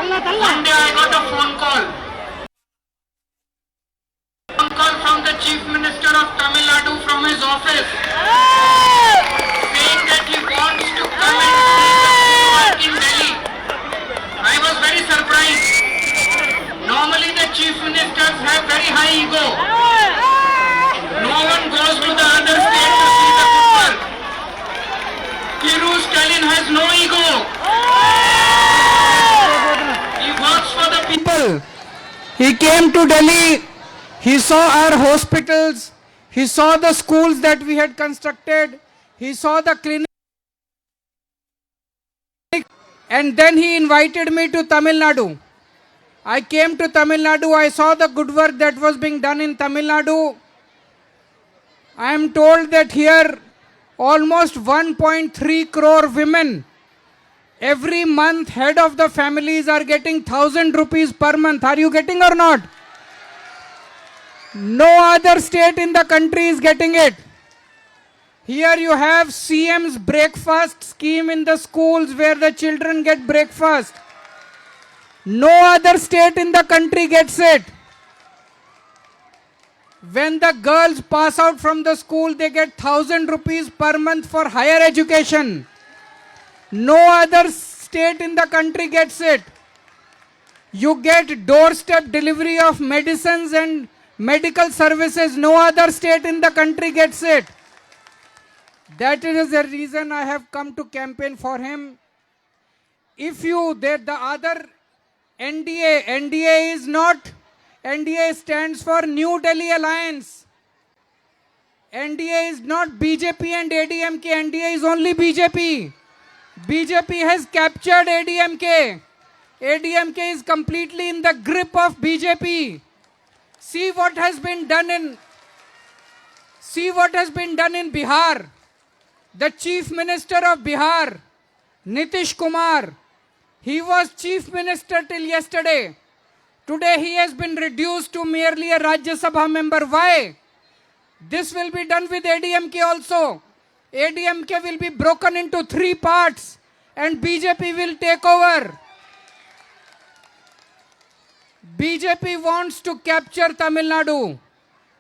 One day I got a phone call. From the Chief Minister of Tamil Nadu from his office saying that he wants to come and see the work in Delhi. I was very surprised. Normally the Chief Ministers have very high ego. No one goes to the other state to see the good work. Kiru Stalin has no ego. He works for the people. He came to Delhi. He saw our hospitals, he saw the schools that we had constructed, he saw the clinic, and then he invited me to Tamil Nadu. I came to Tamil Nadu, I saw the good work that was being done in Tamil Nadu. I am told that here almost 1.3 crore women every month, head of the families, are getting 1,000 rupees per month. Are you getting or not? No other state in the country is getting it. Here you have CM's breakfast scheme in the schools where the children get breakfast. No other state in the country gets it. When the girls pass out from the school, they get 1,000 rupees per month for higher education. No other state in the country gets it. You get doorstep delivery of medicines and medical services. No other state in the country gets it. That is the reason I have come to campaign for him. If you, the other NDA is not, NDA stands for New Delhi Alliance. NDA is not BJP and ADMK, NDA is only BJP. BJP has captured ADMK. ADMK is completely in the grip of BJP. See what has been done in Bihar. The Chief Minister of Bihar, Nitish Kumar, he was Chief Minister till yesterday. Today he has been reduced to merely a Rajya Sabha member. Why? This will be done with ADMK also. ADMK will be broken into 3 parts and BJP will take over. BJP wants to capture Tamil Nadu.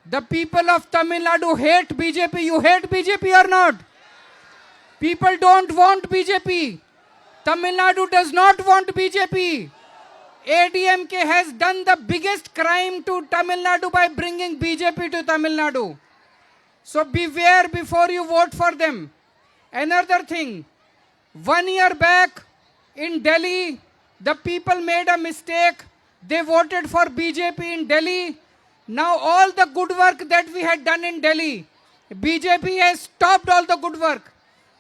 The people of Tamil Nadu hate BJP. You hate BJP or not? People don't want BJP. Tamil Nadu does not want BJP. ADMK has done the biggest crime to Tamil Nadu by bringing BJP to Tamil Nadu. So beware before you vote for them. Another thing, 1 year back in Delhi, the people made a mistake. They voted for BJP in Delhi. Now all the good work that we had done in Delhi, BJP has stopped all the good work.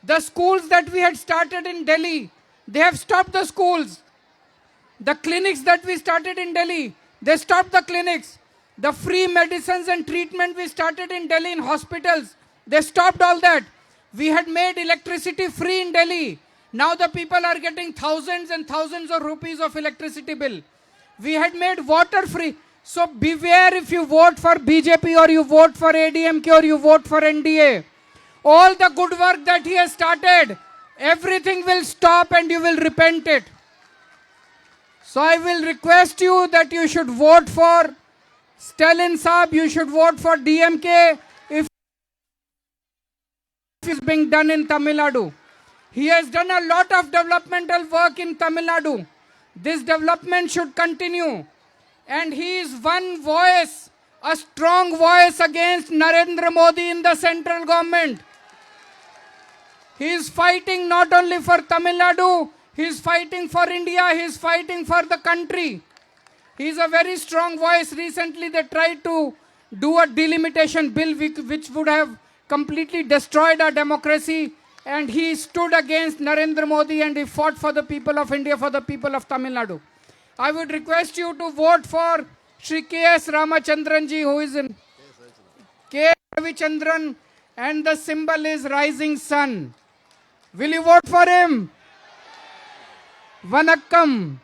The schools that we had started in Delhi, they have stopped the schools. The clinics that we started in Delhi, they stopped the clinics. The free medicines and treatment we started in Delhi in hospitals, they stopped all that. We had made electricity free in Delhi. Now the people are getting thousands and thousands of rupees of electricity bill. We had made water free. So beware if you vote for BJP or you vote for ADMK or you vote for NDA. All the good work that he has started, everything will stop and you will repent it. So I will request you that you should vote for Stalin Saab, you should vote for DMK if it is being done in Tamil Nadu. He has done a lot of developmental work in Tamil Nadu. This development should continue. And he is one voice, a strong voice against Narendra Modi in the central government. He is fighting not only for Tamil Nadu, he is fighting for India, he is fighting for the country. He is a very strong voice. Recently they tried to do a delimitation bill which would have completely destroyed our democracy. And he stood against Narendra Modi and he fought for the people of India, for the people of Tamil Nadu. I would request you to vote for Shri K.S. Ramachandranji, who is in K. Ravichandran, and the symbol is Rising Sun. Will you vote for him? Vanakkam.